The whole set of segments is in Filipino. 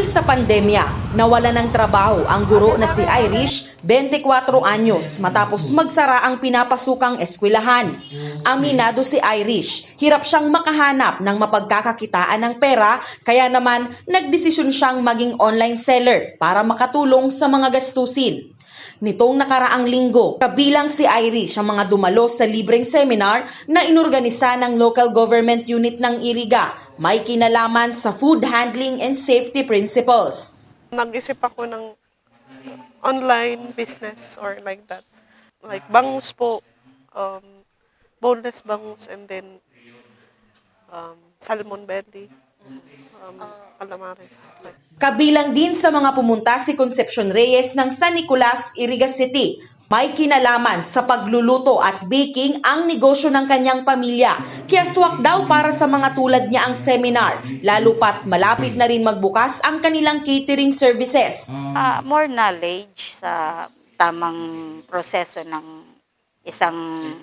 sa pandemya, nawala ng trabaho ang guro na si Irish, 24 anyos, matapos magsara ang pinapasukang eskwelahan. Aminado si Irish, hirap siyang makahanap ng mapagkakakitaan ng pera, kaya naman nagdesisyon siyang maging online seller para makatulong sa mga gastusin. Nitong nakaraang linggo, kabilang si Irish ang mga dumalo sa libreng seminar na inorganisa ng local government unit ng Iriga, may kinalaman sa food handling and safety principles. Nag-isip ako ng online business or like that. Like bangus po, boneless bangus, and then salmon belly, calamares. Like. Kabilang din sa mga pumunta si Concepcion Reyes ng San Nicolas, Iriga City. May kinalaman sa pagluluto at baking ang negosyo ng kanyang pamilya. Kaya swak daw para sa mga tulad niya ang seminar, lalo pat malapit na rin magbukas ang kanilang catering services. More knowledge sa tamang proseso ng isang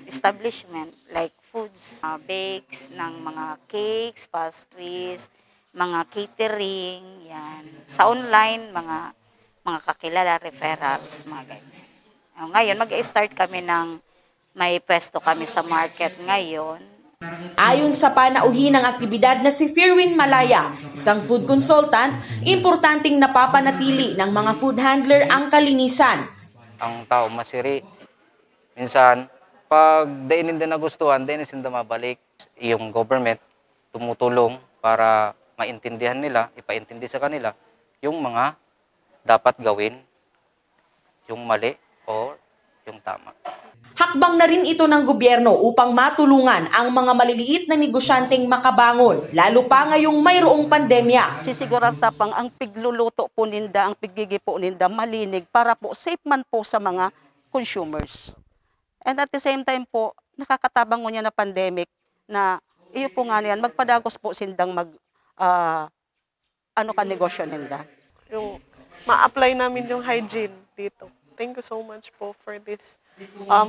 establishment like foods, bakes ng mga cakes, pastries, mga catering, yan. Sa online, mga kakilala, referrals, mga ganyan. Ngayon, mag-start kami may pwesto kami sa market ngayon. Ayon sa panauhin ng aktibidad na si Firwin Malaya, isang food consultant, importanteng napapanatili ng mga food handler ang kalinisan. Ang tao masiri. Minsan, pag dainin din nagustuhan, dainin sinda mabalik. Yung government tumutulong para maintindihan nila, ipaintindi sa kanila yung mga dapat gawin, yung mali o yung tama. Hakbang na rin ito ng gobyerno upang matulungan ang mga maliliit na negosyanteng makabangon, lalo pa ngayong mayroong pandemya. Sisigurar tapang ang pigluluto po ninda, ang pigigi po ninda malinig para po safe man po sa mga consumers. And at the same time po, nakakatabang mo niya na pandemic na iyo po nga niyan, magpadagos po sindang negosyo nila. Yung ma-apply namin yung hygiene dito. Thank you so much po for this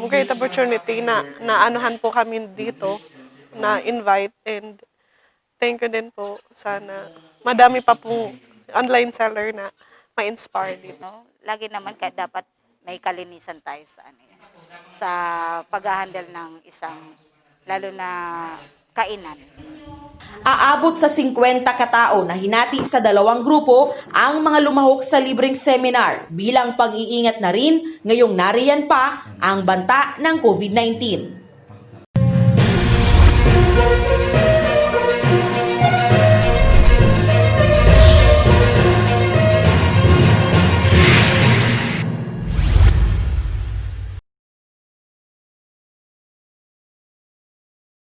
great opportunity na anuhan po kami dito, na invite, and thank you din po. Sana madami pa pong online seller na ma-inspire dito. Lagi naman dapat may kalinisan tayo sa pag-handle ng isang, lalo na kainan. Aabot sa 50 katao na hinati sa 2 grupo ang mga lumahok sa libreng seminar bilang pag-iingat na rin ngayong nariyan pa ang banta ng COVID-19.